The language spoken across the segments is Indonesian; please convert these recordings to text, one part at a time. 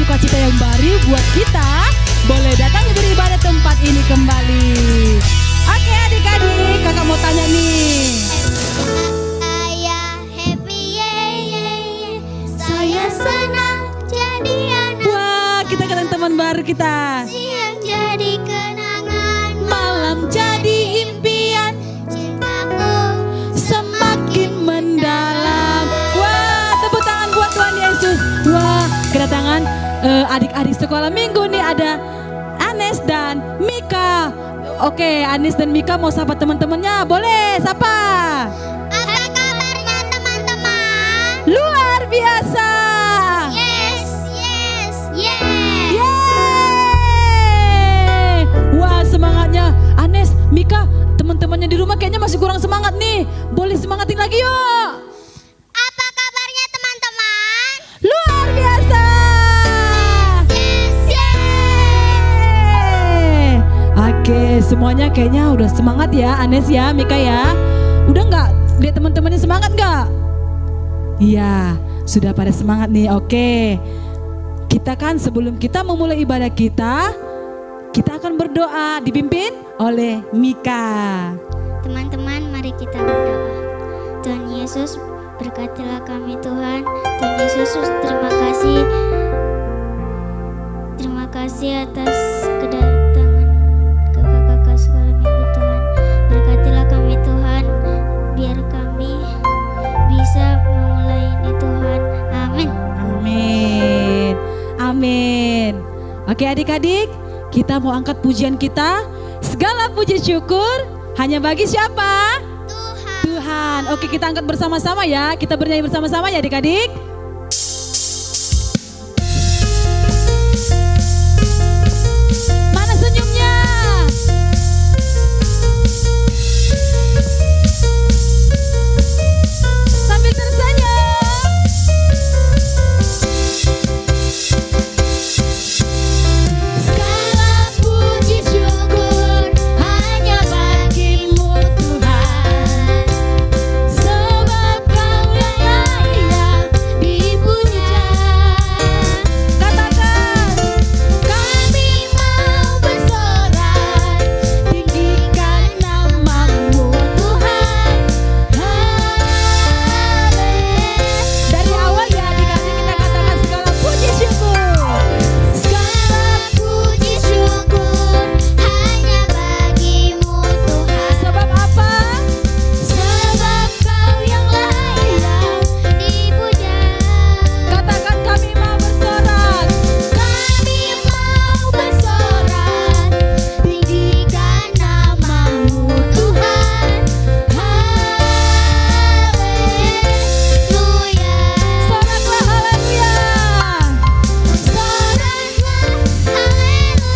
sukacita yang baru buat kita. Boleh datang beribadah tempat ini kembali. Oke adik-adik, kakak mau tanya nih. Saya happy, saya senang jadi anak. Wah, kita ketemu teman baru kita. Siang jadi kenangan, Malam jadi impian, cintaku semakin mendalam. Wah, tepuk tangan buat Tuhan Yesus. Wah, kedatangan adik-adik sekolah minggu nih ada Anes dan Mika. Oke, Anes dan Mika mau sapa teman-temannya. Boleh, sapa. Apa kabarnya teman-teman? Luar biasa. Yes, yes, yes. Yeay. Wah, semangatnya Anes, Mika, teman-temannya di rumah kayaknya masih kurang semangat nih. Boleh semangatin lagi yuk. Apa kabarnya teman-teman? Luar biasa. Yes, Yeay. Oke, semuanya kayaknya udah semangat ya, Anes ya, Mika ya. Udah nggak? Lihat teman-temannya semangat nggak? Iya, sudah pada semangat nih. Oke, kita kan sebelum kita memulai ibadah kita akan berdoa dipimpin oleh Mika. Teman-teman, mari kita berdoa. Tuhan Yesus, berkatilah kami Tuhan. Tuhan Yesus, terima kasih. Terima kasih atas kedatangan kakak-kakak sekolah minggu Tuhan. Berkatilah kami Tuhan, biar kami bisa memulai ini Tuhan. Amin. Amin. Amin. Oke adik-adik, kita mau angkat pujian kita. Segala puji syukur hanya bagi siapa? Tuhan. Tuhan. Oke, kita angkat bersama-sama ya. Kita bernyanyi bersama-sama ya adik-adik. Mana senyumnya? Sambil tersenyum. Segala puji syukur hanya bagimu Tuhan, sebab Kau yang layak dipuja. Katakan, Kami mau bersorak, tinggikan nama-Mu Tuhan. Haleluya. dari awal ya adik-adik kita katakan segala puji syukur. Segala puji syukur hanya bagimu Tuhan, Sebab apa? sebab Kau yang layak dipuja. Katakan kami mau bersorak. Kami mau bersorak, tinggikan nama-Mu Tuhan. Haleluya. Soraklah haleluya. Soraklah haleluya.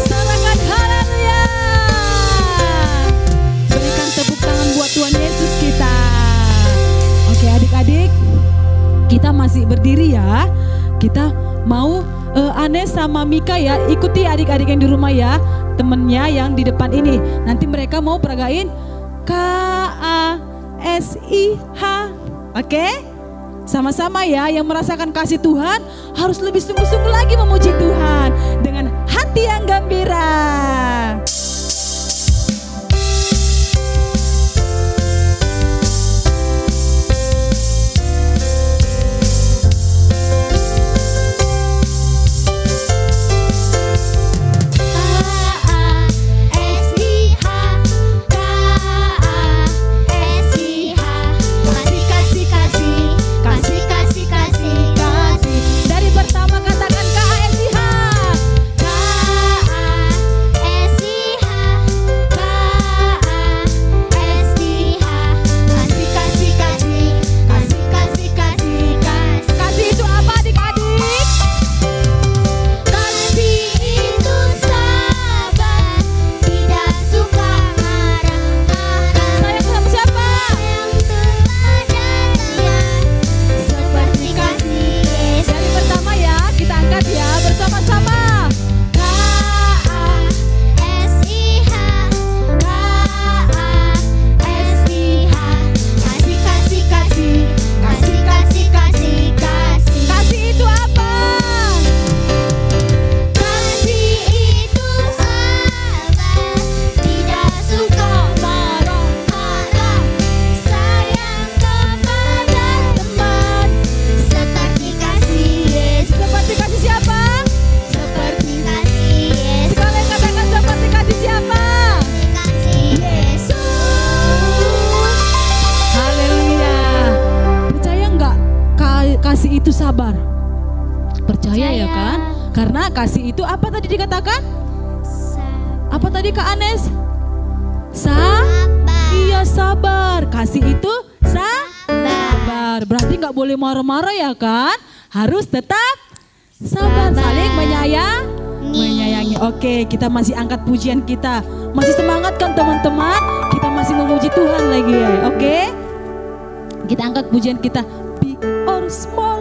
Sorakan haleluya. Berikan tepuk tangan buat Tuhan Yesus kita. Oke adik-adik, kita masih berdiri ya. Kita mau Anes sama Mika ya, ikuti adik-adik yang di rumah ya, temennya yang di depan ini. Nanti mereka mau peragain KASIH. Oke? Sama-sama ya, yang merasakan kasih Tuhan harus lebih sungguh-sungguh lagi memuji Tuhan dengan hati yang gembira. Dari pertama katakan KASIH. KASIH. kasih itu sabar. Percaya ya kan? Karena kasih itu apa tadi dikatakan? Apa tadi Kak Anes? Iya sabar. Kasih itu sabar. Berarti nggak boleh marah-marah ya kan? Harus tetap sabar. Saling menyayangi. Oke, kita masih angkat pujian kita. Masih semangat kan teman-teman? Kita masih memuji Tuhan lagi ya. Oke? Kita angkat pujian kita. Big or small.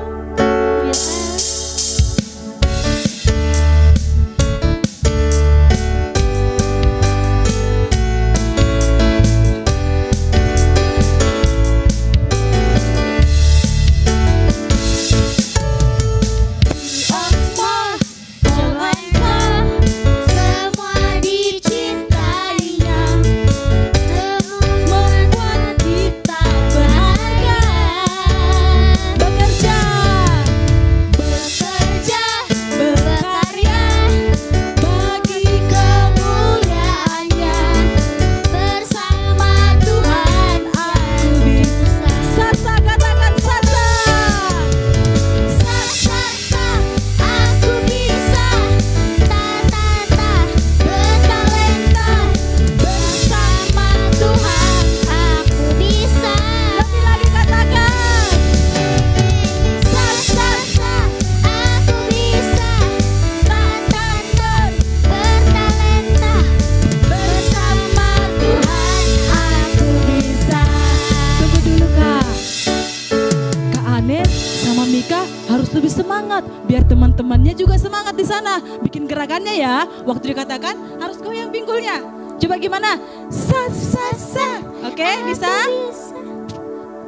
Lebih semangat biar teman-temannya juga semangat di sana. Bikin gerakannya ya. Waktu dikatakan harus goyang pinggulnya. Coba gimana? Sa sa sa. Oke, bisa?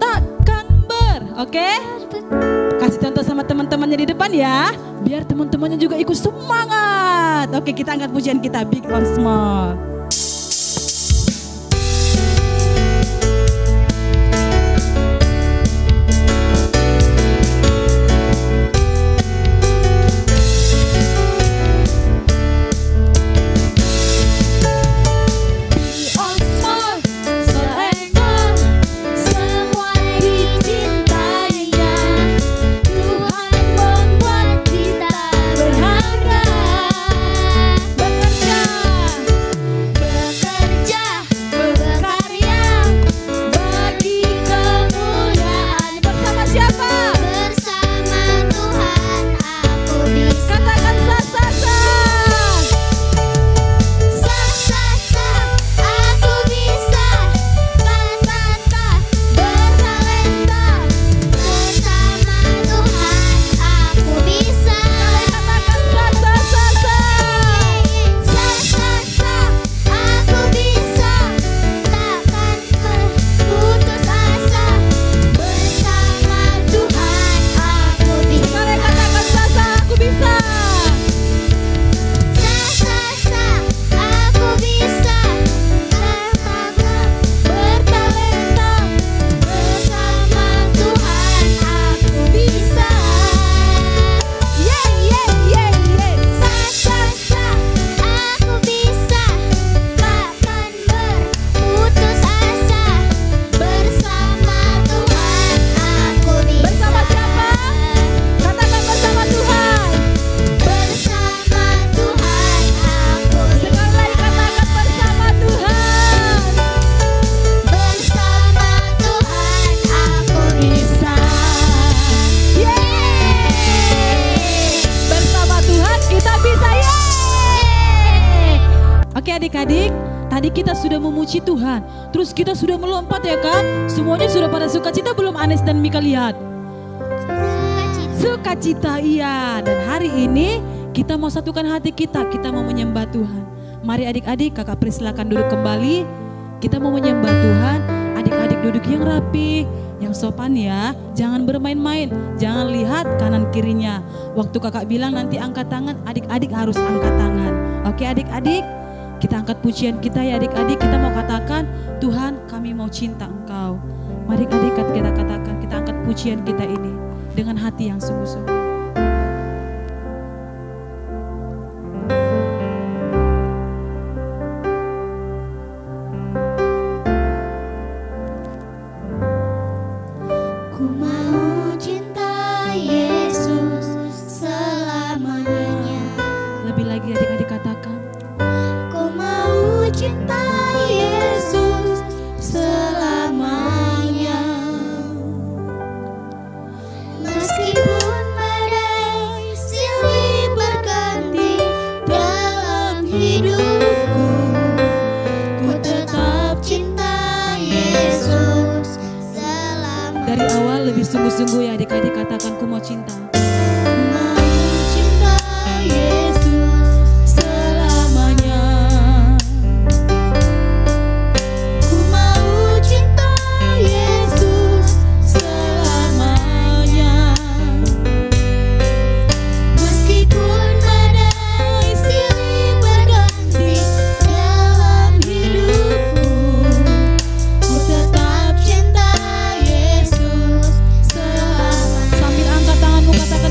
Takkan oke? Kasih contoh sama teman-temannya di depan ya. Biar teman-temannya juga ikut semangat. Oke, kita angkat pujian kita big or small. Adik-adik, tadi kita sudah memuji Tuhan, terus kita sudah melompat ya kan? Semuanya sudah pada sukacita belum Anes dan Mika lihat? Sukacita iya. Dan hari ini kita mau satukan hati kita mau menyembah Tuhan. Mari adik-adik, kakak persilakan duduk kembali. Kita mau menyembah Tuhan. Adik-adik duduk yang rapi, yang sopan ya. Jangan bermain-main, jangan lihat kanan kirinya. Waktu kakak bilang nanti angkat tangan, adik-adik harus angkat tangan. Oke adik-adik? Kita angkat pujian kita ya adik-adik, kita mau katakan, Tuhan kami mau cinta Engkau. Mari adik-adik kita katakan, kita angkat pujian kita ini dengan hati yang sungguh-sungguh. Ku mau cintai lebih sungguh-sungguh ya adik-adik katakan ku mau cinta. Sambil angkat tanganmu katakan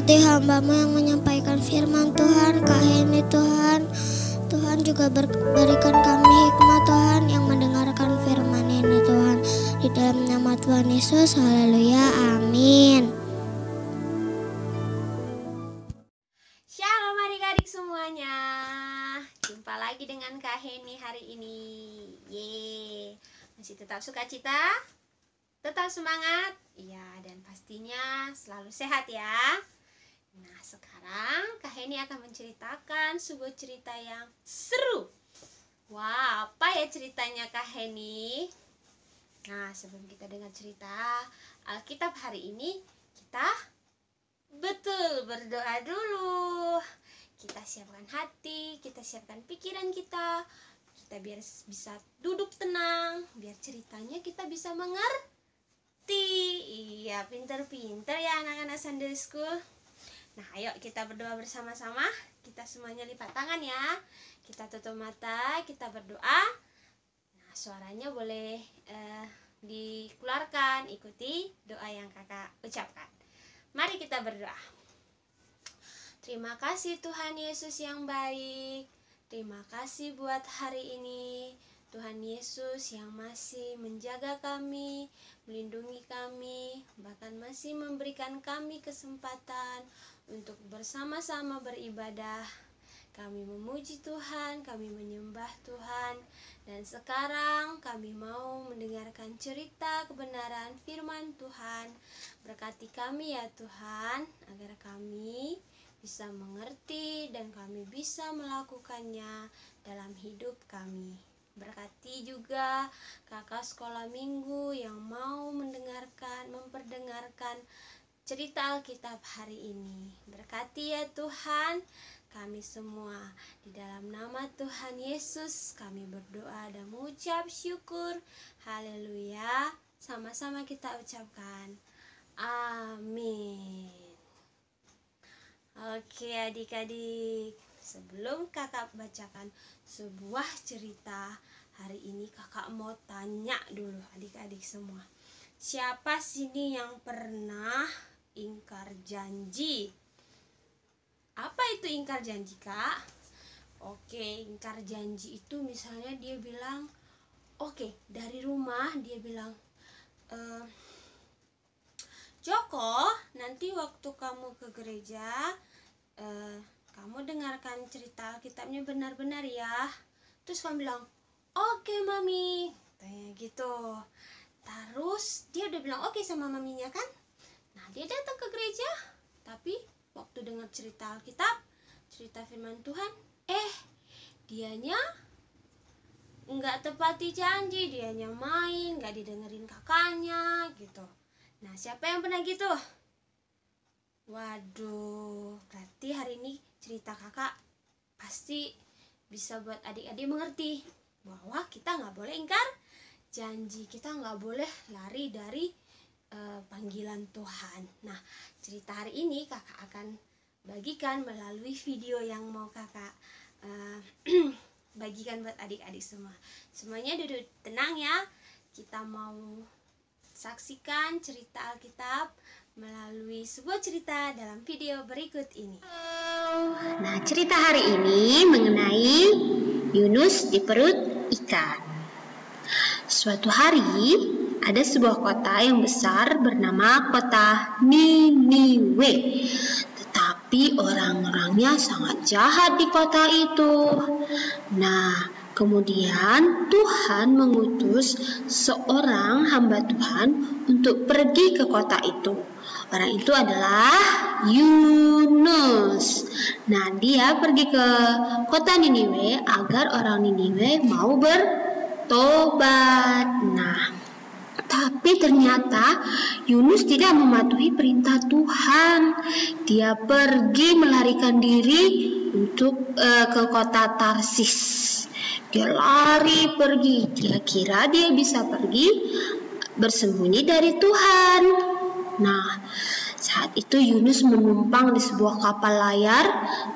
Berkati hamba-Mu yang menyampaikan firman Tuhan, Kak Heni Tuhan. Tuhan juga berikan kami hikmah Tuhan yang mendengarkan firman ini Tuhan. Di dalam nama Tuhan Yesus, haleluya, amin. Shalom adik-adik semuanya. Jumpa lagi dengan Kak Heni hari ini. Yeay. Masih tetap sukacita? Tetap semangat? Iya, dan pastinya selalu sehat ya. Nah, sekarang Kak Heni akan menceritakan sebuah cerita yang seru. Wah, apa ya ceritanya Kak Heni? Nah, sebelum kita dengar cerita Alkitab hari ini, kita berdoa dulu. Kita siapkan hati, kita siapkan pikiran kita biar bisa duduk tenang, biar ceritanya kita bisa mengerti. Iya, pinter-pinter ya anak-anak Sunday School. Nah, ayo kita berdoa bersama-sama. Kita semuanya lipat tangan ya. Kita tutup mata, kita berdoa. Nah, suaranya boleh dikeluarkan, ikuti doa yang kakak ucapkan. Mari kita berdoa. Terima kasih Tuhan Yesus yang baik. Terima kasih buat hari ini. Tuhan Yesus yang masih menjaga kami, melindungi kami, bahkan masih memberikan kami kesempatan untuk bersama-sama beribadah. Kami memuji Tuhan, kami menyembah Tuhan, dan sekarang kami mau mendengarkan cerita kebenaran firman Tuhan. Berkati kami ya Tuhan, agar kami bisa mengerti dan kami bisa melakukannya dalam hidup kami. Berkati juga kakak sekolah minggu yang mau memperdengarkan cerita Alkitab hari ini. Berkati ya Tuhan kami semua. Di dalam nama Tuhan Yesus kami berdoa dan mengucap syukur. Haleluya. Sama-sama kita ucapkan amin. Oke adik-adik, sebelum kakak bacakan sebuah cerita hari ini, kakak mau tanya dulu adik-adik semua. Siapa sini yang pernah ingkar janji? Apa itu ingkar janji, Kak? Oke, ingkar janji itu misalnya dia bilang, dari rumah dia bilang, Joko, nanti waktu kamu ke gereja, kamu dengarkan cerita Alkitabnya benar-benar ya. Terus kamu bilang, oke mami, kayak gitu. Terus dia udah bilang oke sama maminya kan. Nah, dia datang ke gereja, tapi waktu dengar cerita Alkitab, cerita firman Tuhan, dianya nggak tepati janji, dianya main, nggak didengerin kakaknya gitu. Nah, siapa yang pernah gitu? Waduh, berarti hari ini cerita kakak pasti bisa buat adik-adik mengerti bahwa kita nggak boleh ingkar janji, kita nggak boleh lari dari panggilan Tuhan. Nah, cerita hari ini kakak akan bagikan melalui video yang mau kakak bagikan buat adik-adik semua. Semuanya duduk tenang ya. Kita mau saksikan cerita Alkitab melalui sebuah cerita dalam video berikut ini. Nah, cerita hari ini mengenai Yunus di perut ikan. Suatu hari, ada sebuah kota yang besar bernama kota Niniwe. Tetapi orang-orangnya sangat jahat di kota itu. Nah, kemudian Tuhan mengutus seorang hamba Tuhan untuk pergi ke kota itu. Orang itu adalah Yunus. Nah, dia pergi ke kota Niniwe agar orang Niniwe mau bertobat. Nah, tapi ternyata Yunus tidak mematuhi perintah Tuhan. Dia pergi melarikan diri untuk ke kota Tarsis. Dia lari pergi. Dia kira dia bisa pergi bersembunyi dari Tuhan. Nah, saat itu Yunus menumpang di sebuah kapal layar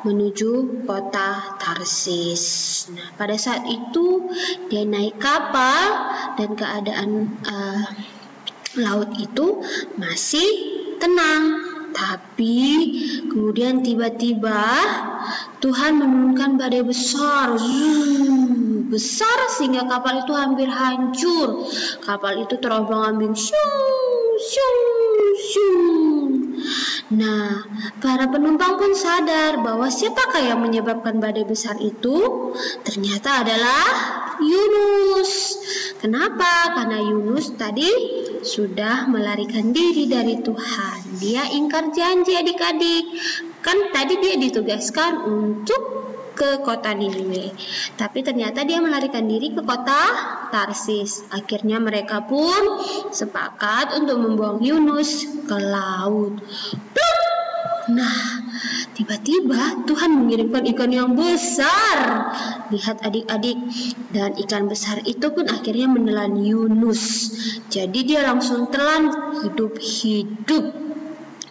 menuju kota Tarsis. Nah, pada saat itu dia naik kapal dan keadaan laut itu masih tenang. Tapi kemudian tiba-tiba Tuhan menurunkan badai besar, besar sehingga kapal itu hampir hancur. Kapal itu terombang-ambing, Nah, para penumpang pun sadar bahwa siapakah yang menyebabkan badai besar itu? Ternyata adalah Yunus. Kenapa? Karena Yunus tadi sudah melarikan diri dari Tuhan. Dia ingkar janji adik-adik. Kan tadi dia ditugaskan untuk ke kota Niniwe. Tapi ternyata dia melarikan diri ke kota Tarsis. Akhirnya mereka pun sepakat untuk membuang Yunus ke laut. Nah, tiba-tiba Tuhan mengirimkan ikan yang besar. Lihat adik-adik, dan ikan besar itu pun akhirnya menelan Yunus. Jadi dia langsung telan hidup-hidup.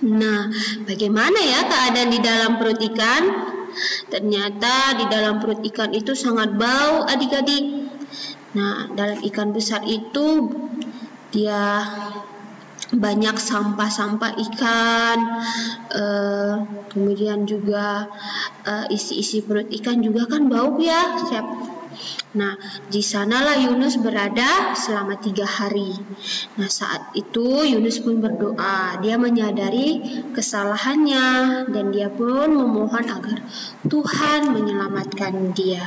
Nah, bagaimana ya keadaan di dalam perut ikan? Ternyata di dalam perut ikan itu sangat bau adik-adik. Nah, dalam ikan besar itu dia banyak sampah-sampah ikan, kemudian juga isi-isi perut ikan juga kan bau ya. Nah, di sanalah Yunus berada selama 3 hari. Nah, saat itu Yunus pun berdoa. Dia menyadari kesalahannya dan dia pun memohon agar Tuhan menyelamatkan dia.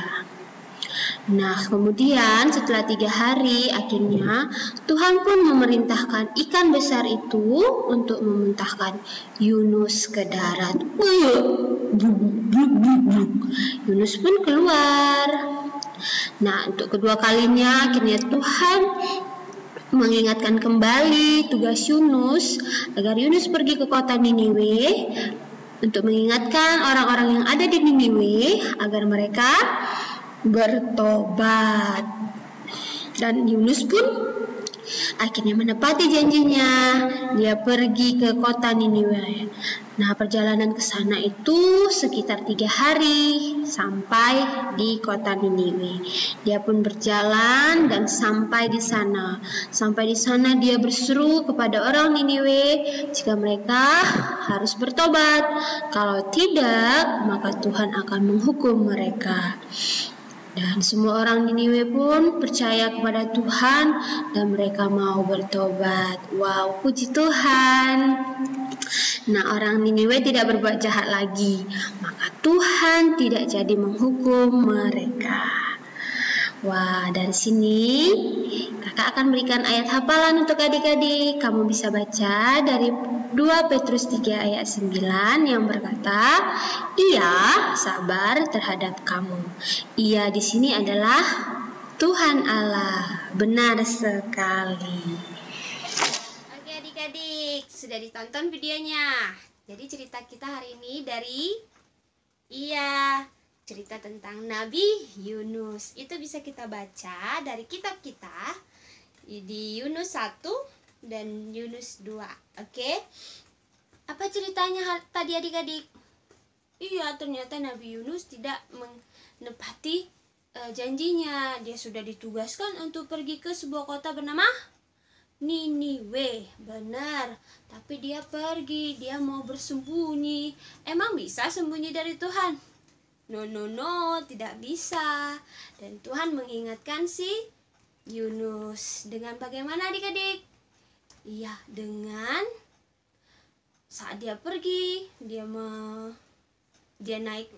Nah, kemudian setelah 3 hari akhirnya Tuhan pun memerintahkan ikan besar itu untuk memuntahkan Yunus ke darat. Yunus pun keluar. Nah, untuk kedua kalinya akhirnya Tuhan mengingatkan kembali tugas Yunus agar Yunus pergi ke kota Niniwe untuk mengingatkan orang-orang yang ada di Niniwe agar mereka bertobat. Dan Yunus pun akhirnya menepati janjinya. Dia pergi ke kota Niniwe. Nah, perjalanan ke sana itu sekitar 3 hari sampai di kota Niniwe. Dia pun berjalan dan sampai di sana. Sampai di sana dia berseru kepada orang Niniwe jika mereka harus bertobat. Kalau tidak, maka Tuhan akan menghukum mereka. Dan semua orang Niniwe pun percaya kepada Tuhan dan mereka mau bertobat. Wow, puji Tuhan. Nah, orang Niniwe tidak berbuat jahat lagi, maka Tuhan tidak jadi menghukum mereka. Wah, dari sini kakak akan berikan ayat hafalan untuk adik-adik. Kamu bisa baca dari 2 Petrus 3 ayat 9 yang berkata, Ia sabar terhadap kamu. Ia di sini adalah Tuhan Allah. Benar sekali. Oke adik-adik, sudah ditonton videonya. Jadi cerita kita hari ini dari cerita tentang Nabi Yunus. Itu bisa kita baca dari kitab kita di Yunus 1 dan Yunus 2. Oke. Apa ceritanya tadi adik-adik? Iya, ternyata Nabi Yunus tidak menepati janjinya. Dia sudah ditugaskan untuk pergi ke sebuah kota bernama Niniwe. Benar. Tapi dia pergi, dia mau bersembunyi. Emang bisa sembunyi dari Tuhan? No, tidak bisa. Dan Tuhan mengingatkan si Yunus dengan bagaimana adik-adik? Iya, dengan saat dia pergi, dia naik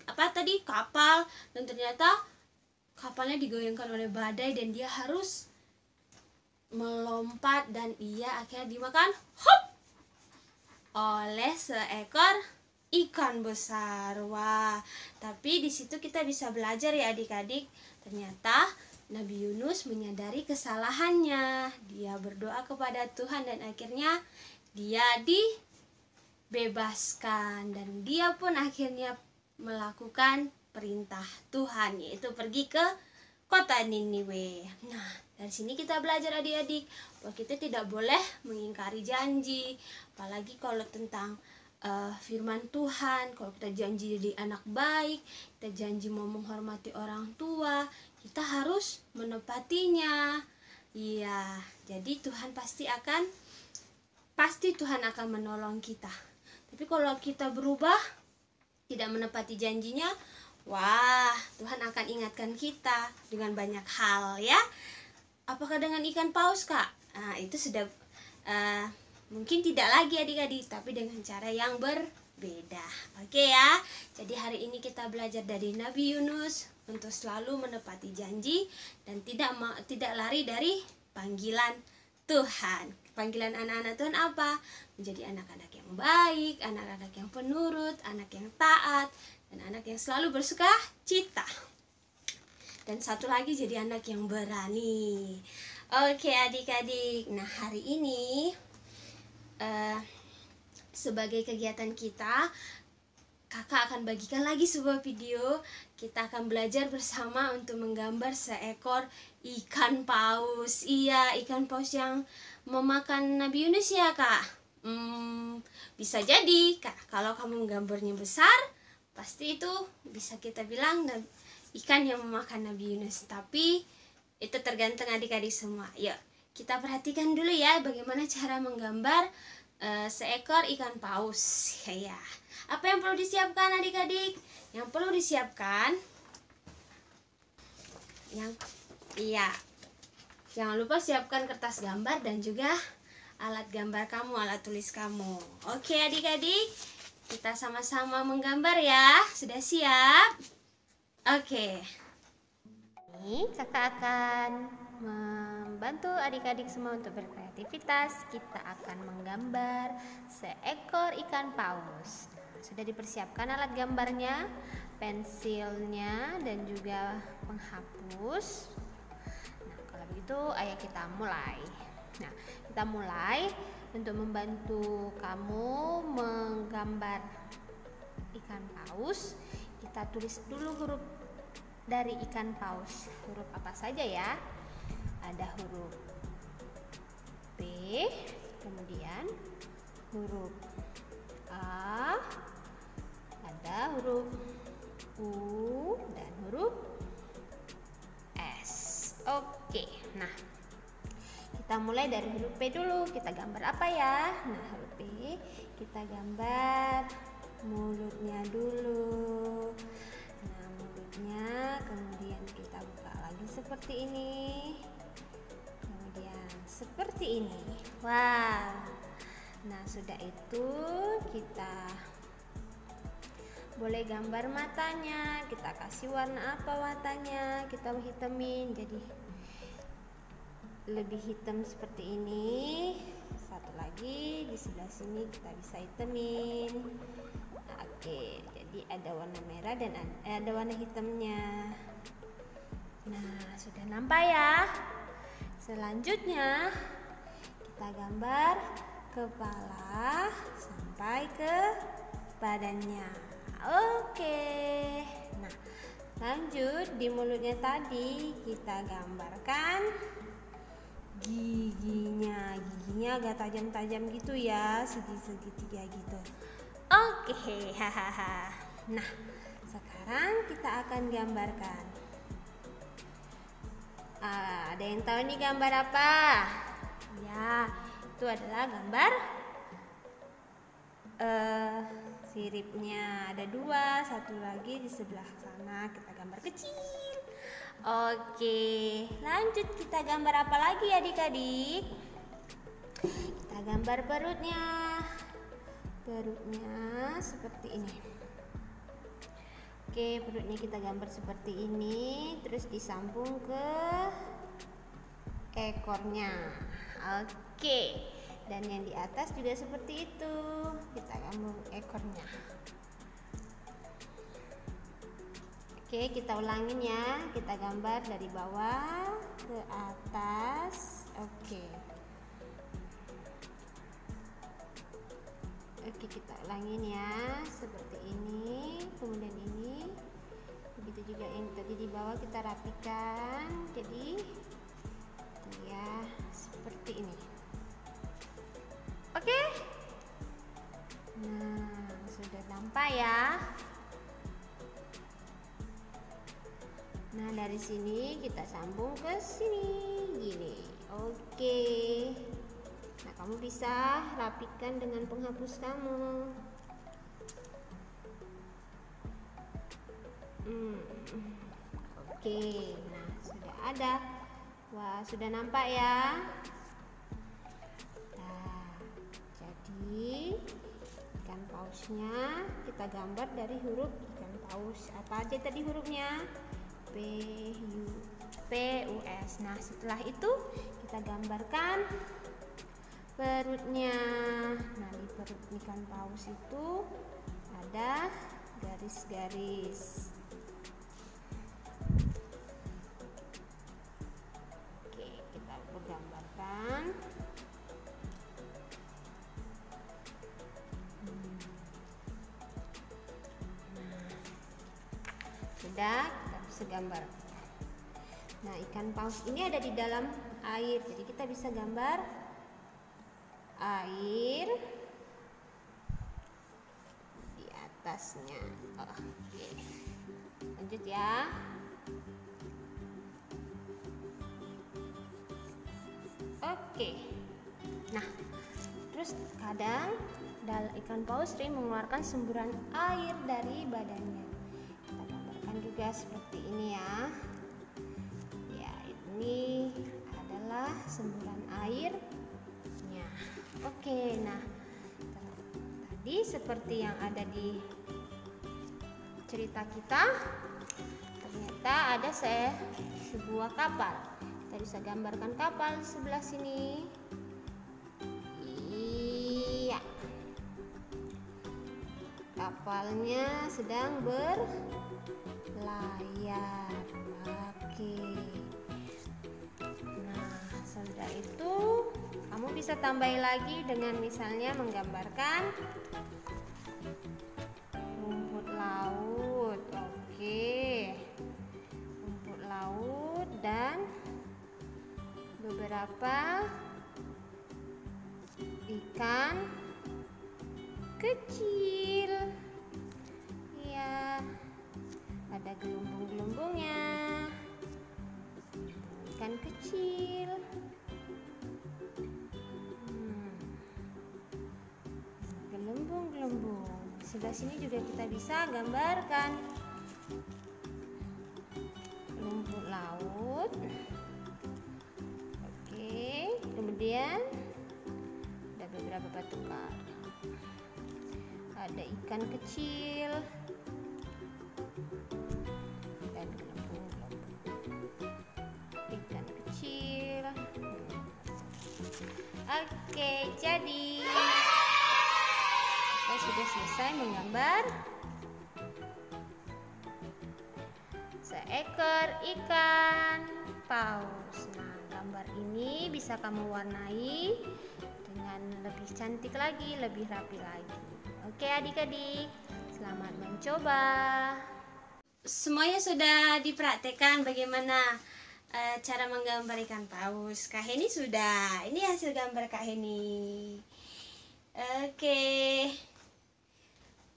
kapal, dan ternyata kapalnya digoyangkan oleh badai dan dia harus melompat dan ia akhirnya dimakan oleh seekor ikan besar. Wah, tapi di situ kita bisa belajar ya adik-adik. Ternyata Nabi Yunus menyadari kesalahannya. Dia berdoa kepada Tuhan dan akhirnya dia dibebaskan dan dia pun akhirnya melakukan perintah Tuhan, yaitu pergi ke kota Niniwe. Nah, dari sini kita belajar adik-adik bahwa kita tidak boleh mengingkari janji, apalagi kalau tentang firman Tuhan. Kalau kita janji jadi anak baik, kita janji mau menghormati orang tua, kita harus menepatinya. Iya, jadi pasti Tuhan akan menolong kita. Tapi kalau kita berubah, tidak menepati janjinya, wah, Tuhan akan ingatkan kita dengan banyak hal ya. Apakah dengan ikan paus, Kak? Nah, itu sudah mungkin tidak lagi adik-adik, tapi dengan cara yang berbeda. Oke ya. Jadi hari ini kita belajar dari Nabi Yunus untuk selalu menepati janji dan tidak lari dari panggilan Tuhan. Panggilan anak-anak Tuhan apa? Menjadi anak-anak yang baik, anak-anak yang penurut, anak yang taat, dan anak yang selalu bersuka cita. Dan satu lagi, jadi anak yang berani. Oke adik-adik, nah hari ini sebagai kegiatan kita, kakak akan bagikan lagi sebuah video. Kita akan belajar bersama untuk menggambar seekor ikan paus. Iya, ikan paus yang memakan Nabi Yunus ya kak. Bisa jadi kak, kalau kamu menggambarnya besar, pasti itu bisa kita bilang ikan yang memakan Nabi Yunus. Tapi itu tergantung adik-adik semua. Yuk kita perhatikan dulu ya bagaimana cara menggambar seekor ikan paus. Ya, apa yang perlu disiapkan adik-adik? Yang perlu disiapkan, jangan lupa siapkan kertas gambar dan juga alat gambar kamu, alat tulis kamu. Oke adik-adik, kita sama-sama menggambar ya. Sudah siap? Oke. Ini kakak akan membantu adik-adik semua untuk berkreativitas. Kita akan menggambar seekor ikan paus. Sudah dipersiapkan alat gambarnya, pensilnya, dan juga penghapus. Nah, kalau begitu ayo kita mulai. Nah, kita mulai untuk membantu kamu menggambar ikan paus. Kita tulis dulu huruf dari ikan paus. Huruf apa saja ya? Ada huruf B, kemudian huruf A, ada huruf U, dan huruf S. Oke, nah kita mulai dari huruf P dulu. Kita gambar apa ya? Nah, huruf P kita gambar mulutnya dulu. Nah, mulutnya kemudian kita buka lagi seperti ini, kemudian seperti ini. Wow. Nah, sudah itu kita boleh gambar matanya. Kita kasih warna apa matanya? Kita hitamin jadi lebih hitam seperti ini. Satu lagi di sebelah sini kita bisa hitamin. Oke, jadi ada warna merah dan ada warna hitamnya. Nah, sudah nampak ya. Selanjutnya kita gambar kepala sampai ke badannya. Oke. Nah, lanjut di mulutnya tadi kita gambarkan giginya. Giginya agak tajam-tajam gitu ya, segitiga gitu. Oke, hahaha. Nah, sekarang kita akan gambarkan. Ada yang tahu nih gambar apa? Ya, itu adalah gambar siripnya. Ada dua, satu lagi di sebelah sana. Kita gambar kecil. Oke, lanjut kita gambar apa lagi adik-adik? Kita gambar perutnya. Perutnya seperti ini. Oke, perutnya kita gambar seperti ini, terus disambung ke ekornya. Oke, dan yang di atas juga seperti itu. Kita gambar ekornya. Oke, kita ulangin ya. Kita gambar dari bawah ke atas. Oke. Oke, kita ulangin ya, seperti ini, kemudian ini, begitu juga yang tadi di bawah kita rapikan, jadi ya seperti ini. Oke, nah sudah nampak ya. Nah, dari sini kita sambung ke sini, gini. Oke. Nah, kamu bisa rapikan dengan penghapus kamu. Oke, nah sudah ada. Wah, sudah nampak ya. Nah, jadi ikan pausnya kita gambar dari huruf ikan paus. Apa aja tadi hurufnya? P, U, P, U, S. Nah, setelah itu kita gambarkan perutnya. Nah, di perut ikan paus itu ada garis-garis. Oke, kita gambarkan. Nah, sudah, kita bisa gambar. Nah, ikan paus ini ada di dalam air, jadi kita bisa gambar air di atasnya. Oke, lanjut ya. Oke, nah terus kadang ikan paus sering mengeluarkan semburan air dari badannya. Kita gambarkan juga seperti ini ya. Ya, ini adalah semburan airnya. Oke, nah tadi seperti yang ada di cerita kita, ternyata ada sebuah kapal. Kita bisa gambarkan kapal di sebelah sini. Iya, kapalnya sedang berlayar. Oke, nah setelah itu kamu bisa tambahin lagi dengan misalnya menggambarkan rumput laut. Oke, rumput laut dan beberapa ikan kecil. Ya, ada gelembung-gelembungnya. Ikan kecil. Gelembung-gelembung. Sebelah sini juga kita bisa gambarkan rumput laut. Oke, kemudian ada beberapa batu karang. Ada ikan kecil dan gelembung-gelembung. Ikan kecil. Oke, jadi kita sudah selesai menggambar seekor ikan paus. Nah, gambar ini bisa kamu warnai dengan lebih cantik lagi, lebih rapi lagi. Oke adik-adik, selamat mencoba. Semuanya sudah dipraktekkan bagaimana cara menggambar ikan paus. Kak Heni sudah. Ini hasil gambar Kak Heni. Oke.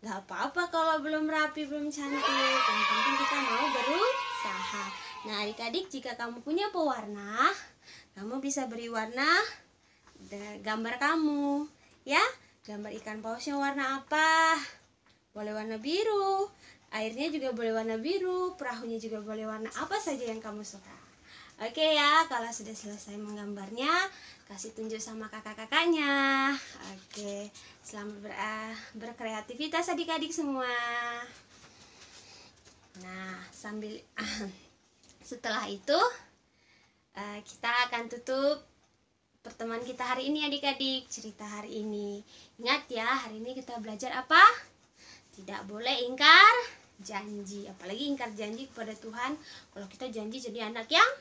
Gak apa-apa kalau belum rapi, belum cantik. Yang penting kita mau berusaha. Nah adik-adik, jika kamu punya pewarna, kamu bisa beri warna gambar kamu. Ya, gambar ikan pausnya warna apa? Boleh warna biru. Airnya juga boleh warna biru. Perahunya juga boleh warna apa saja yang kamu suka. Oke ya, kalau sudah selesai menggambarnya, kasih tunjuk sama kakak-kakaknya. Oke, selamat berkreativitas adik-adik semua. Nah, setelah itu kita akan tutup pertemuan kita hari ini adik-adik, cerita hari ini. Ingat ya, hari ini kita belajar apa? Tidak boleh ingkar janji, apalagi ingkar janji kepada Tuhan. Kalau kita janji jadi anak yang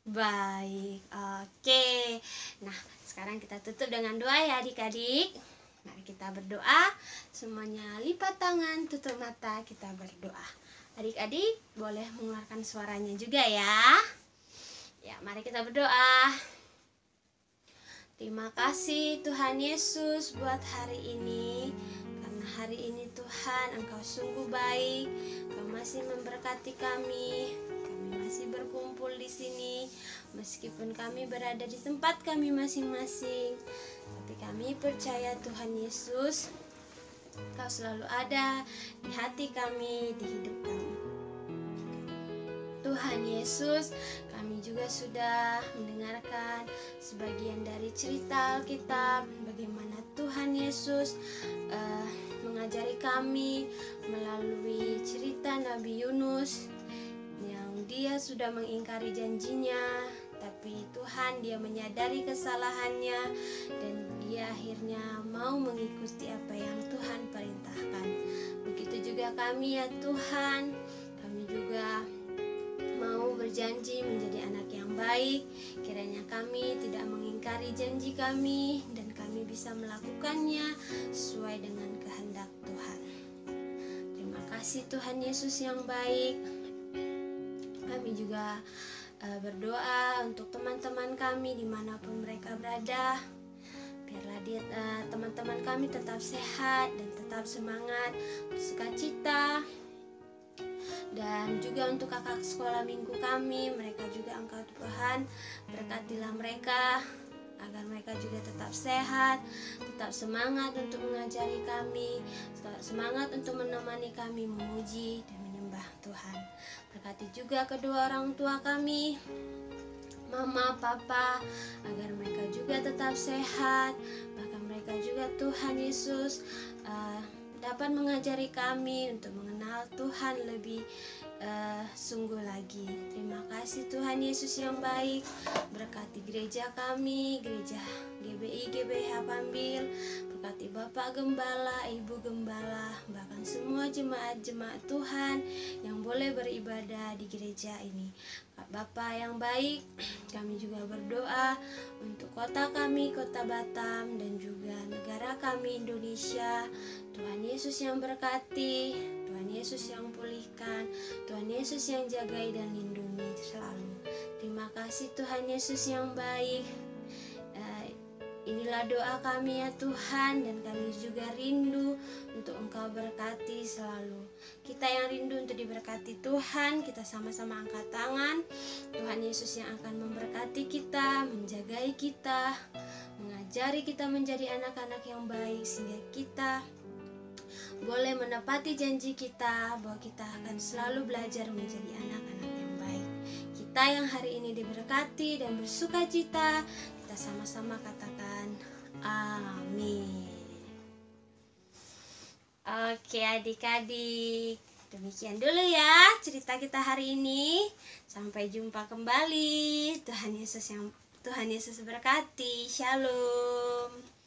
baik. Oke. Nah, sekarang kita tutup dengan doa ya adik-adik. Mari kita berdoa. Semuanya lipat tangan, tutup mata, kita berdoa. Adik-adik boleh mengeluarkan suaranya juga ya. Ya, mari kita berdoa. Terima kasih Tuhan Yesus buat hari ini. Karena hari ini Tuhan, Engkau sungguh baik. Engkau masih memberkati kami. Masih berkumpul di sini, meskipun kami berada di tempat kami masing-masing, tapi kami percaya Tuhan Yesus, Kau selalu ada di hati kami, di hidup kami. Tuhan Yesus, kami juga sudah mendengarkan sebagian dari cerita Alkitab, bagaimana Tuhan Yesus mengajari kami melalui cerita Nabi Yunus yang dia sudah mengingkari janjinya, tapi Tuhan dia menyadari kesalahannya dan dia akhirnya mau mengikuti apa yang Tuhan perintahkan. Begitu juga kami ya Tuhan, kami juga mau berjanji menjadi anak yang baik. Kiranya kami tidak mengingkari janji kami dan kami bisa melakukannya sesuai dengan kehendak Tuhan. Terima kasih Tuhan Yesus yang baik. Kami juga berdoa untuk teman-teman kami dimanapun mereka berada. Biarlah teman-teman kami tetap sehat dan tetap semangat, bersukacita. Dan juga untuk kakak sekolah minggu kami, mereka juga Engkau Tuhan berkatilah mereka agar mereka juga tetap sehat, tetap semangat untuk mengajari kami, tetap semangat untuk menemani kami memuji dan menyembah Tuhan. Berkati juga kedua orang tua kami, Mama, Papa, agar mereka juga tetap sehat, bahkan mereka juga Tuhan Yesus dapat mengajari kami untuk mengenal Tuhan lebih sungguh lagi. Terima kasih Tuhan Yesus yang baik. Berkati gereja kami, gereja GBI GBH Pambil. Berkati Bapak Gembala, Ibu Gembala, bahkan semua jemaat-jemaat Tuhan yang boleh beribadah di gereja ini. Bapak yang baik, kami juga berdoa untuk kota kami, kota Batam, dan juga negara kami Indonesia. Tuhan Yesus yang berkati, Tuhan Yesus yang pulihkan, Tuhan Yesus yang jagai dan lindungi selalu. Terima kasih Tuhan Yesus yang baik. Inilah doa kami ya Tuhan, dan kami juga rindu untuk Engkau berkati selalu. Kita yang rindu untuk diberkati Tuhan, kita sama-sama angkat tangan. Tuhan Yesus yang akan memberkati kita, menjagai kita, mengajari kita menjadi anak-anak yang baik, sehingga kita boleh menepati janji kita bahwa kita akan selalu belajar menjadi anak-anak yang baik. Kita yang hari ini diberkati dan bersukacita, kita sama-sama katakan amin. Oke adik-adik, demikian dulu ya cerita kita hari ini. Sampai jumpa kembali. Tuhan Yesus berkati. Shalom.